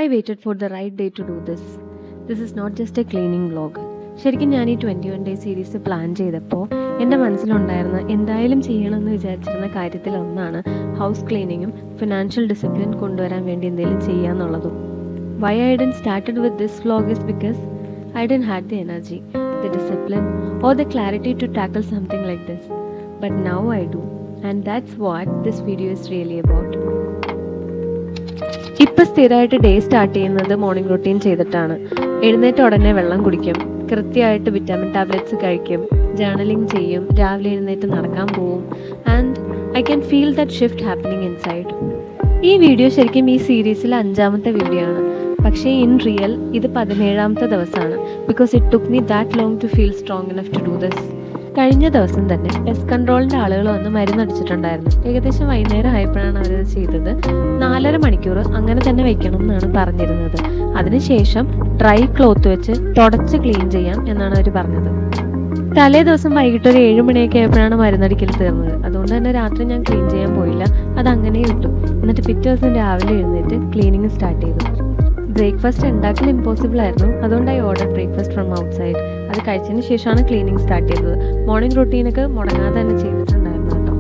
I waited for the right day to do this. This is not just a cleaning vlog. ശരിക്കും ഞാൻ ഈ 21 day series plan ചെയ്തപ്പോൾ എൻ്റെ മനസ്സിലുണ്ടായിരുന്ന എന്തായാലും ചെയ്യണമെന്ന് വിചാരിച്ചിരുന്ന കാര്യത്തിൽ ഒന്നാണ് ഹൗസ് ക്ലീനിങ്ങും ഫിനാൻഷ്യൽ ഡിസിപ്ലിൻ കൊണ്ടുവരാൻ വേണ്ടി എന്തെങ്കിലും ചെയ്യാന്നുള്ളതും. Why I didn't started with this vlog is because I didn't had the energy, the discipline or the clarity to tackle something like this. But now I do, and that's what this video is really about. ഇപ്പം സ്ഥിരമായിട്ട് day start ചെയ്യുന്നത് morning routine ചെയ്തിട്ടാണ്. എഴുന്നേറ്റ ഉടനെ വെള്ളം കുടിക്കും, കൃത്യമായിട്ട് vitamin tablets കഴിക്കും, ജേർണലിംഗ് ചെയ്യും, രാവിലെ എഴുന്നേറ്റ് നടക്കാൻ പോവും. And I can feel that shift happening inside. ഈ വീഡിയോ ശരിക്കും ഈ സീരീസിലെ 5ാമത്തെ വീഡിയോ ആണ്. പക്ഷേ ഇൻ റിയൽ ഇത് 17ാമത്തെ ദിവസമാണ്. Because it took me that long to feel strong enough to do this. കഴിഞ്ഞ ദിവസം തന്നെ പെസ്റ്റ് കൺട്രോളിൻ്റെ ആളുകൾ വന്ന് മരുന്നടിച്ചിട്ടുണ്ടായിരുന്നു. ഏകദേശം വൈകുന്നേരം ആയപ്പോഴാണ് അവരത് ചെയ്തത്. 4.5 മണിക്കൂർ അങ്ങനെ തന്നെ വെക്കണം എന്നാണ് പറഞ്ഞിരുന്നത്. അതിനുശേഷം ഡ്രൈ ക്ലോത്ത് വെച്ച് തുടച്ച് ക്ലീൻ ചെയ്യാം എന്നാണ് അവർ പറഞ്ഞത്. തലേ ദിവസം വൈകിട്ട് ഒരു 7 മണിയൊക്കെ ആയപ്പോഴാണ് മരുന്നടിക്കൽ തീർന്നത്. അതുകൊണ്ട് തന്നെ രാത്രി ഞാൻ ക്ലീൻ ചെയ്യാൻ പോയില്ല, അത് അങ്ങനെ ഇട്ടു. എന്നിട്ട് പിറ്റേ ദിവസം രാവിലെ എഴുന്നേറ്റ് ക്ലീനിങ് സ്റ്റാർട്ട് ചെയ്തു. ബ്രേക്ക്ഫാസ്റ്റ് ഉണ്ടാക്കൽ ഇമ്പോസിബിൾ ആയിരുന്നു. അതുകൊണ്ട് I order breakfast from out side. അത് കഴിച്ചതിന് ശേഷമാണ് ക്ലീനിങ് സ്റ്റാർട്ട് ചെയ്തത്. മോർണിംഗ് റൂട്ടീനൊക്കെ മുടങ്ങാതെ തന്നെ ചെയ്തിട്ടുണ്ടായിരുന്നു കേട്ടോ.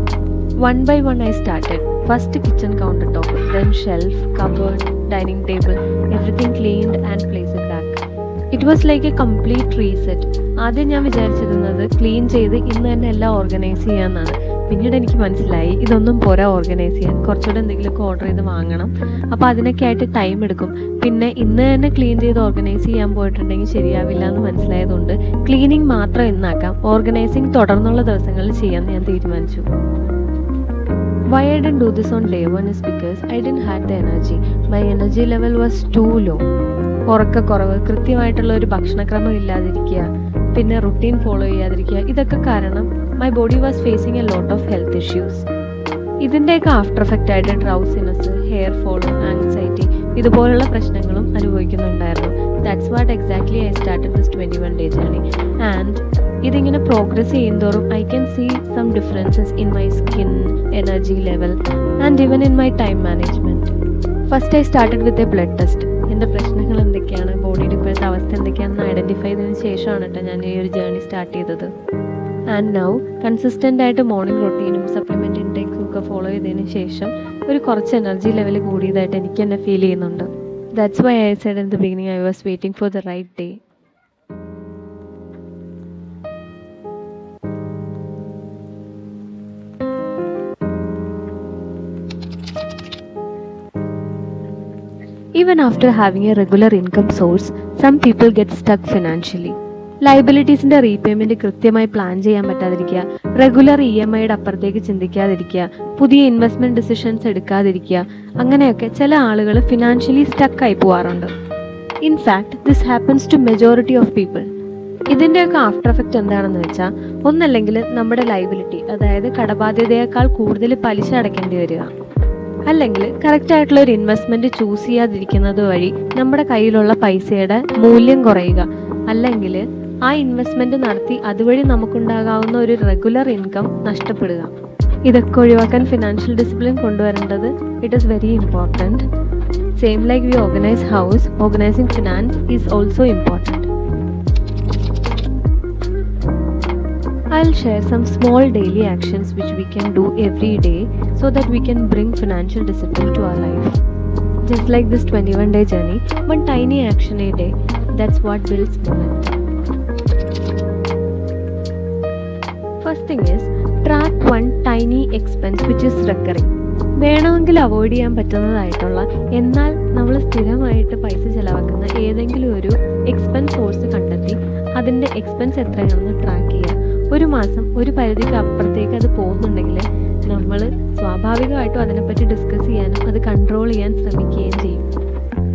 1 by 1 I started. First kitchen countertop, then shelf, cupboard, dining table, everything cleaned and placed it back. It was like a complete reset. ആദ്യം ഞാൻ വിചാരിച്ചിരുന്നത് ക്ലീൻ ചെയ്ത് ഇന്ന് തന്നെ എല്ലാം ഓർഗനൈസ് ചെയ്യാമെന്നാണ്. പിന്നീട് എനിക്ക് മനസ്സിലായി ഇതൊന്നും പോരാ ഓർഗനൈസ് ചെയ്യാൻ, കുറച്ചുകൂടെ എന്തെങ്കിലുമൊക്കെ ഓർഡർ ചെയ്ത് വാങ്ങണം. അപ്പോൾ അതിനൊക്കെ ആയിട്ട് ടൈം എടുക്കും. പിന്നെ ഇന്ന് തന്നെ ക്ലീൻ ചെയ്ത് ഓർഗനൈസ് ചെയ്യാൻ പോയിട്ടുണ്ടെങ്കിൽ ശരിയാവില്ല എന്ന് മനസ്സിലായതുകൊണ്ട് ക്ലീനിങ് മാത്രം ഇന്നാക്കാം, ഓർഗനൈസിങ് തുടർന്നുള്ള ദിവസങ്ങളിൽ ചെയ്യാമെന്ന് ഞാൻ തീരുമാനിച്ചു. Why I didn't do this on day 1 is because I didn't had the energy. My energy level was too low. ഉറക്കക്കുറവ്, കൃത്യമായിട്ടുള്ള ഒരു ഭക്ഷണക്രമം ഇല്ലാതിരിക്കുക, പിന്നെ റുട്ടീൻ ഫോളോ ചെയ്യാതിരിക്കുക, ഇതൊക്കെ കാരണം my body was facing a lot of health issues. ഇതിൻ്റെയൊക്കെ after effect ആയിട്ട് ഡ്രൗസിനെസ്, ഹെയർ ഫോൾ, ആങ്സൈറ്റി ഇതുപോലുള്ള പ്രശ്നങ്ങളും അനുഭവിക്കുന്നുണ്ടായിരുന്നു. That's what exactly I started this 21 day journey. And ഇതിങ്ങനെ പ്രോഗ്രസ് ചെയ്യുന്തോറും I can see some differences in my skin, energy level and even in my time management. First I started with a blood test. എൻ്റെ പ്രശ്നങ്ങൾ എന്തൊക്കെയാണ്, ബോഡിയുടെ ഇപ്പോഴത്തെ അവസ്ഥ എന്തൊക്കെയാണെന്ന് identify ചെയ്തതിന് ശേഷമാണ് കേട്ടോ ഞാൻ ഈ ഒരു ജേർണി സ്റ്റാർട്ട് ചെയ്തത്. ആൻഡ് നൗ കൺസിസ്റ്റൻ്റ് ആയിട്ട് മോർണിംഗ് റൊട്ടീനും സപ്ലിമെൻ്റ് ഇൻടേക്സും ഒക്കെ ഫോളോ ചെയ്തതിന് ശേഷം ഒരു കുറച്ച് എനർജി ലെവൽ കൂടിയതായിട്ട് എനിക്ക് തന്നെ ഫീൽ ചെയ്യുന്നുണ്ട്. That's why I said in the beginning I was waiting for the right day. Even after having a regular income source, some people get stuck financially. ലൈബിലിറ്റീസിൻ്റെ repayment കൃത്യമായി plan ചെയ്യാൻ പറ്റാതിരിക്കുക, regular EMIയുടെ അപ്പുറത്തേക്ക് ചിന്തിക്കാതിരിക്കുക, പുതിയ investment decisions എടുക്കാതിരിക്കുക, അങ്ങനെയൊക്കെ ചില ആളുകൾ financially സ്റ്റക്കായി പോകാറുണ്ട്. In fact this happens to majority of people. ഇതിൻ്റെയൊക്കെ ആഫ്റ്റർ എഫക്റ്റ് എന്താണെന്ന് വെച്ചാൽ, ഒന്നല്ലെങ്കിൽ നമ്മുടെ ലൈബിലിറ്റി, അതായത് കടബാധ്യതയേക്കാൾ കൂടുതൽ പലിശ അടയ്ക്കേണ്ടി വരിക, അല്ലെങ്കിൽ കറക്റ്റായിട്ടുള്ള ഒരു ഇൻവെസ്റ്റ്മെൻറ്റ് ചൂസ് ചെയ്യാതിരിക്കുന്നത് വഴി നമ്മുടെ കയ്യിലുള്ള പൈസയുടെ മൂല്യം കുറയുക, അല്ലെങ്കിൽ ആ ഇൻവെസ്റ്റ്മെൻറ്റ് നടത്തി അതുവഴി നമുക്കുണ്ടാകാവുന്ന ഒരു റെഗുലർ ഇൻകം നഷ്ടപ്പെടുക. ഇതൊക്കെ ഒഴിവാക്കാൻ ഫിനാൻഷ്യൽ ഡിസിപ്ലിൻ കൊണ്ടുവരേണ്ടത് it is very important. Same like we organise house, organising finance is also important. I'll share some small daily actions which we can do every day so that we can bring financial discipline to our life. Just like this 21 day journey, one tiny action a day, that's what builds momentum. First thing is, track one tiny expense which is recurring. വേണമെങ്കിൽ avoid ചെയ്യാൻ പറ്റുന്നതായിട്ടുള്ള, എന്നാൽ നമ്മൾ സ്ഥിരമായിട്ട് പൈസ ചിലവാക്കുന്ന ഏതെങ്കിലും ഒരു expense source കണ്ടെത്തി അതിൻ്റെ എക്സ്പെൻസ് എത്രയാണെന്ന് ട്രാക്ക് ചെയ്യുക. ഒരു മാസം ഒരു പരിധിക്ക് അപ്പുറത്തേക്ക് അത് പോകുന്നുണ്ടെങ്കിൽ നമ്മൾ സ്വാഭാവികമായിട്ടും അതിനെപ്പറ്റി ഡിസ്കസ് ചെയ്യാനും അത് കൺട്രോൾ ചെയ്യാൻ ശ്രമിക്കുകയും ചെയ്യും.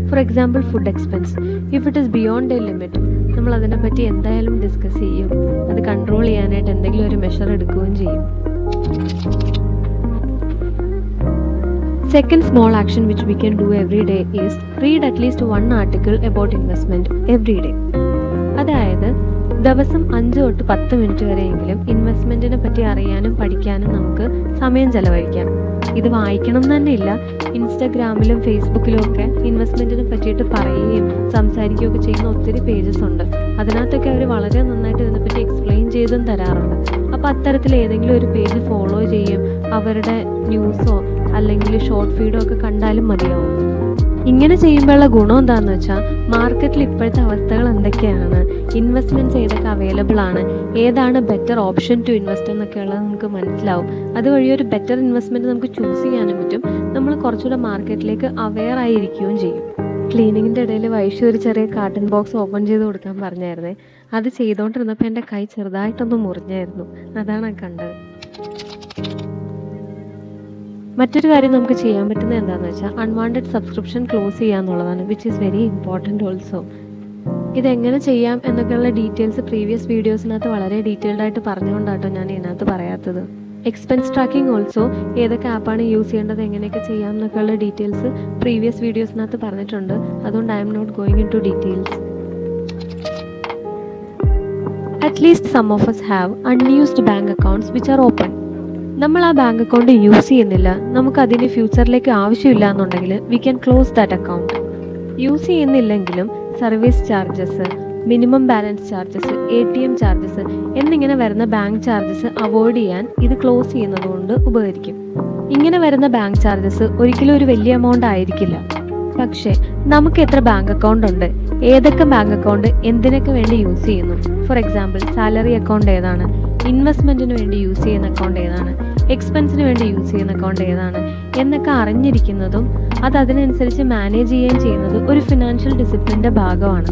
For example food expense, if it is beyond A limit, നമ്മൾ അതിനെപ്പറ്റി എന്തായാലും ഡിസ്കസ് ചെയ്യും, അത് കൺട്രോൾ ചെയ്യാനായിട്ട് എന്തെങ്കിലും ഒരു മെഷർ എടുക്കുകയും ചെയ്യും. Second small action which we can do every day is read at least one article about investment every day. അതായത് ദിവസം 5 തൊട്ട് 10 മിനിറ്റ് വരെയെങ്കിലും ഇൻവെസ്റ്റ്മെൻറ്റിനെ പറ്റി അറിയാനും പഠിക്കാനും നമുക്ക് സമയം ചെലവഴിക്കാം. ഇത് വായിക്കണം തന്നെ ഇല്ല. ഇൻസ്റ്റഗ്രാമിലും ഫേസ്ബുക്കിലും ഒക്കെ ഇൻവെസ്റ്റ്മെൻറ്റിനെ പറ്റിയിട്ട് പറയുകയും സംസാരിക്കുകയൊക്കെ ചെയ്യുന്ന ഒത്തിരി പേജസ് ഉണ്ട്. അതിനകത്തൊക്കെ അവർ വളരെ നന്നായിട്ട് ഇതിനെപ്പറ്റി എക്സ്പ്ലെയിൻ ചെയ്തും തരാറുണ്ട്. അപ്പോൾ അത്തരത്തിൽ ഏതെങ്കിലും ഒരു പേജ് ഫോളോ ചെയ്യും, അവരുടെ ന്യൂസോ അല്ലെങ്കിൽ ഷോർട്ട് ഫീഡോ ഒക്കെ കണ്ടാലും മതിയാവും. ഇങ്ങനെ ചെയ്യുമ്പോഴുള്ള ഗുണം എന്താണെന്ന് വെച്ചാൽ മാർക്കറ്റിൽ ഇപ്പോഴത്തെ അവസ്ഥകൾ എന്തൊക്കെയാണ്, ഇൻവെസ്റ്റ്മെൻറ്റ്സ് ഏതൊക്കെ അവൈലബിൾ ആണ്, ഏതാണ് ബെറ്റർ ഓപ്ഷൻ ടു ഇൻവെസ്റ്റ് എന്നൊക്കെ ഉള്ളത് നമുക്ക് മനസ്സിലാവും. അതുവഴി ഒരു ബെറ്റർ ഇൻവെസ്റ്റ്മെൻറ്റ് നമുക്ക് ചൂസ് ചെയ്യാനും പറ്റും. നമ്മൾ കുറച്ചുകൂടെ മാർക്കറ്റിലേക്ക് അവെയർ ആയിരിക്കുകയും ചെയ്യും. ക്ലീനിങ്ങിൻ്റെ ഇടയിൽ വൈഷു ഒരു ചെറിയ കാർട്ടൺ ബോക്സ് ഓപ്പൺ ചെയ്ത് കൊടുക്കാൻ പറഞ്ഞായിരുന്നേ. അത് ചെയ്തുകൊണ്ടിരുന്നപ്പോൾ എൻ്റെ കൈ ചെറുതായിട്ടൊന്ന് മുറിഞ്ഞായിരുന്നു. അതാണ് കണ്ടത്. മറ്റൊരു കാര്യം നമുക്ക് ചെയ്യാൻ പറ്റുന്നത് എന്താണെന്ന് വെച്ചാൽ അൺവാണ്ടഡ് സബ്സ്ക്രിപ്ഷൻ ക്ലോസ് ചെയ്യുക എന്നുള്ളതാണ്, which is very important also. ഇതെങ്ങനെ ചെയ്യാം എന്നൊക്കെയുള്ള ഡീറ്റെയിൽസ് പ്രീവിയസ് വീഡിയോസിനകത്ത് വളരെ ഡീറ്റെയിൽഡ് ആയിട്ട് പറഞ്ഞുകൊണ്ടാട്ടോ ഞാൻ ഇതിനകത്ത് പറയാത്തത്. എക്സ്പെൻസ് ട്രാക്കിംഗ് ഓൾസോ ഏതൊക്കെ ആപ്പാണ് യൂസ് ചെയ്യേണ്ടത്, എങ്ങനെയൊക്കെ ചെയ്യാം എന്നൊക്കെയുള്ള ഡീറ്റെയിൽസ് പ്രീവിയസ് വീഡിയോസിനകത്ത് പറഞ്ഞിട്ടുണ്ട്. അതുകൊണ്ട് I am not going into details. At least some of us have unused bank accounts which are open. നമ്മൾ ആ ബാങ്ക് അക്കൗണ്ട് യൂസ് ചെയ്യുന്നില്ല, നമുക്കതിന് ഫ്യൂച്ചറിലേക്ക് ആവശ്യമില്ല എന്നുണ്ടെങ്കിൽ we can close that account. Use ചെയ്യുന്നില്ലെങ്കിലും service charges, minimum balance charges, ATM charges എന്നിങ്ങനെ വരുന്ന ബാങ്ക് ചാർജസ് അവോയ്ഡ് ചെയ്യാൻ ഇത് ക്ലോസ് ചെയ്യുന്നത് കൊണ്ട് ഉപകരിക്കും. ഇങ്ങനെ വരുന്ന ബാങ്ക് ചാർജസ് ഒരിക്കലും ഒരു വലിയ എമൗണ്ട് ആയിരിക്കില്ല. പക്ഷേ നമുക്ക് എത്ര ബാങ്ക് അക്കൗണ്ട് ഉണ്ട്, ഏതൊക്കെ ബാങ്ക് അക്കൗണ്ട് എന്തിനൊക്കെ വേണ്ടി യൂസ് ചെയ്യുന്നു, ഫോർ എക്സാമ്പിൾ സാലറി അക്കൗണ്ട് ഏതാണ്, ഇൻവെസ്റ്റ്മെൻറ്റിന് വേണ്ടി യൂസ് ചെയ്യുന്ന അക്കൗണ്ട് ഏതാണ്, എക്സ്പെൻസിന് വേണ്ടി യൂസ് ചെയ്യുന്ന അക്കൗണ്ട് ഏതാണ് എന്നൊക്കെ അറിഞ്ഞിരിക്കുന്നതും അത് അതിനനുസരിച്ച് മാനേജ് ചെയ്യുകയും ചെയ്യുന്നത് ഒരു ഫിനാൻഷ്യൽ ഡിസിപ്ലിൻ്റെ ഭാഗമാണ്.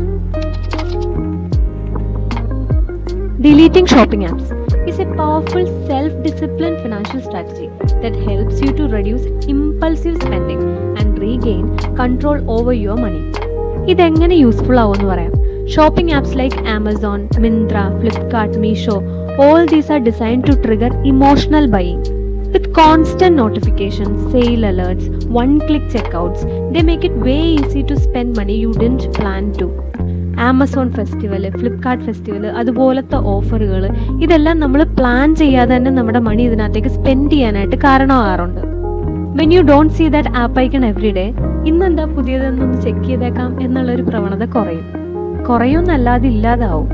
Deleting shopping apps is a powerful self-disciplined financial strategy that helps you to reduce impulsive spending and regain control over your money. ഇതെങ്ങനെ യൂസ്ഫുൾ ആവുമെന്ന് പറയാം. Shopping apps like Amazon, Myntra, Flipkart, Meesho, all these are designed to trigger emotional buying. With constant notifications, sale alerts, one-click checkouts, they make it way easy to spend money you didn't plan to. Amazon festival, Flipkart festival, അതുപോലത്തെ ഓഫറുകൾ ഇതെല്ലാം നമ്മൾ plan ചെയ്യാതെ തന്നെ നമ്മുടെ മണി ഇതിനകത്തേക്ക് spend ചെയ്യാനായിട്ട് കാരണമാകാറുണ്ട്. When you don't see that app icon every day, ഇന്നെന്താ പുതിയതെന്നൊന്ന് ചെക്ക് ചെയ്തേക്കാം എന്നുള്ളൊരു പ്രവണത കുറയുമെന്നല്ലാതെ ഇല്ലാതാവും.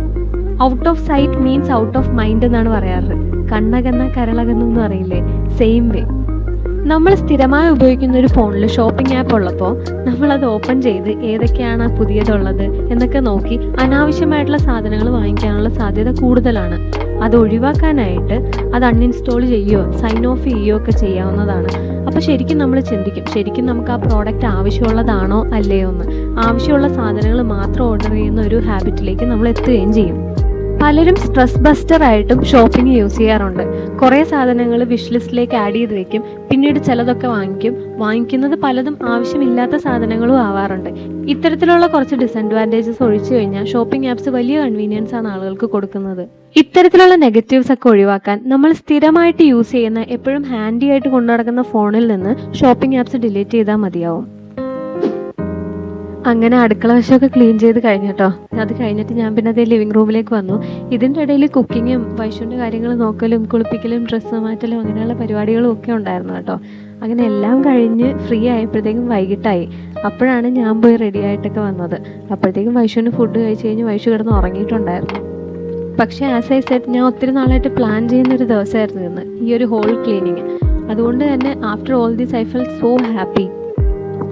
Out of sight means out of mind എന്നാണ് പറയാറ്. കണ്ണകന്ന കരളകന്നെന്ന് പറയില്ലേ, സെയിം വേ. നമ്മൾ സ്ഥിരമായി ഉപയോഗിക്കുന്ന ഒരു ഫോണിൽ ഷോപ്പിംഗ് ആപ്പ് ഉള്ളപ്പോൾ നമ്മളത് ഓപ്പൺ ചെയ്ത് ഏതൊക്കെയാണ് പുതിയതുള്ളത് എന്നൊക്കെ നോക്കി അനാവശ്യമായിട്ടുള്ള സാധനങ്ങൾ വാങ്ങിക്കാനുള്ള സാധ്യത കൂടുതലാണ്. അത് ഒഴിവാക്കാനായിട്ട് അത് അൺഇൻസ്റ്റാൾ ചെയ്യുകയോ സൈൻ ഓഫ് ചെയ്യുകയോ ഒക്കെ ചെയ്യാവുന്നതാണ്. അപ്പോൾ ശരിക്കും നമ്മൾ ചിന്തിക്കും, ശരിക്കും നമുക്ക് ആ പ്രോഡക്റ്റ് ആവശ്യമുള്ളതാണോ അല്ലയോ എന്ന്. ആവശ്യമുള്ള സാധനങ്ങൾ മാത്രം ഓർഡർ ചെയ്യുന്ന ഒരു ഹാബിറ്റിലേക്ക് നമ്മൾ എത്തുകയും ചെയ്യും. പലരും സ്ട്രെസ് ബസ്റ്റർ ആയിട്ടും ഷോപ്പിംഗ് യൂസ് ചെയ്യാറുണ്ട്. കുറേ സാധനങ്ങൾ വിഷ് ലിസ്റ്റിലേക്ക് ആഡ് ചെയ്ത് വെക്കും, പിന്നീട് ചിലതൊക്കെ വാങ്ങിക്കുന്നത് പലതും ആവശ്യമില്ലാത്ത സാധനങ്ങളും ആവാറുണ്ട്. ഇത്തരത്തിലുള്ള കുറച്ച് ഡിസഡ്വാൻറ്റേജസ് ഒഴിച്ചു കഴിഞ്ഞാൽ ഷോപ്പിംഗ് ആപ്സ് വലിയ കൺവീനിയൻസ് ആണ് ആളുകൾക്ക് കൊടുക്കുന്നത്. ഇത്തരത്തിലുള്ള നെഗറ്റീവ്സ് ഒക്കെ ഒഴിവാക്കാൻ നമ്മൾ സ്ഥിരമായിട്ട് യൂസ് ചെയ്യുന്ന എപ്പോഴും ഹാൻഡി ആയിട്ട് കൊണ്ടു നടക്കുന്ന ഫോണിൽ നിന്ന് ഷോപ്പിംഗ് ആപ്സ് ഡിലീറ്റ് ചെയ്താൽ മതിയാവും. അങ്ങനെ അടുക്കള വശമൊക്കെ ക്ലീൻ ചെയ്ത് കഴിഞ്ഞട്ടോ. അത് കഴിഞ്ഞിട്ട് ഞാൻ പിന്നെ അതേ ലിവിങ് റൂമിലേക്ക് വന്നു. ഇതിൻ്റെ ഇടയിൽ കുക്കിങ്ങും വൈഷുവിൻ്റെ കാര്യങ്ങൾ നോക്കലും കുളിപ്പിക്കലും ഡ്രസ്സ് മാറ്റലും അങ്ങനെയുള്ള പരിപാടികളും ഒക്കെ ഉണ്ടായിരുന്നു കേട്ടോ. അങ്ങനെ എല്ലാം കഴിഞ്ഞ് ഫ്രീ ആയപ്പോഴത്തേക്കും വൈകിട്ടായി. അപ്പോഴാണ് ഞാൻ പോയി റെഡി ആയിട്ടൊക്കെ വന്നത്. അപ്പോഴത്തേക്കും വൈഷുവിന് ഫുഡ് കഴിച്ച് കഴിഞ്ഞ് വൈഷു കിടന്ന് ഉറങ്ങിയിട്ടുണ്ടായിരുന്നു. പക്ഷേ ആസ് ഐ സെഡ്, ഞാൻ ഒത്തിരി നാളായിട്ട് പ്ലാൻ ചെയ്യുന്നൊരു ദിവസമായിരുന്നു ഇന്ന്, ഈ ഒരു ഹോൾ ക്ലീനിങ്. അതുകൊണ്ട് തന്നെ after all this I felt so happy.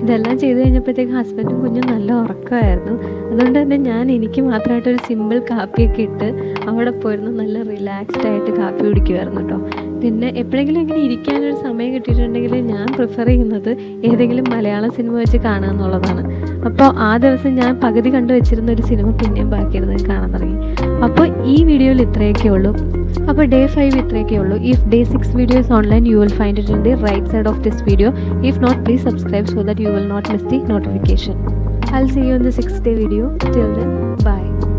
ഇതെല്ലാം ചെയ്ത് കഴിഞ്ഞപ്പോഴത്തേക്കും ഹസ്ബൻഡും കുഞ്ഞും നല്ല ഉറക്കമായിരുന്നു. അതുകൊണ്ട് തന്നെ എനിക്ക് മാത്രമായിട്ടൊരു സിമ്പിൾ കാപ്പിയൊക്കെ ഇട്ട് അവിടെ പോയിരുന്നു നല്ല റിലാക്സ്ഡ് ആയിട്ട് കാപ്പി കുടിക്കുമായിരുന്നു കേട്ടോ. പിന്നെ എപ്പോഴെങ്കിലും ഇങ്ങനെ ഇരിക്കാനൊരു സമയം കിട്ടിയിട്ടുണ്ടെങ്കിൽ ഞാൻ പ്രിഫർ ചെയ്യുന്നത് ഏതെങ്കിലും മലയാളം സിനിമ വെച്ച് കാണുക എന്നുള്ളതാണ്. അപ്പോൾ ആ ദിവസം ഞാൻ പകുതി കണ്ടു വെച്ചിരുന്ന ഒരു സിനിമ പിന്നെയും ബാക്കിയിരുന്നത് കാണാൻ തുടങ്ങി. അപ്പോൾ ഈ വീഡിയോയിൽ ഇത്രയൊക്കെ ഉള്ളൂ. അപ്പോൾ Day 5 ഇത്രയൊക്കെ ഉള്ളൂ. If Day 6 video is online, you will find it in the right side of this video. If not, please subscribe so that you will not miss the notification. I'll see you in the 6th day video. Till then, bye.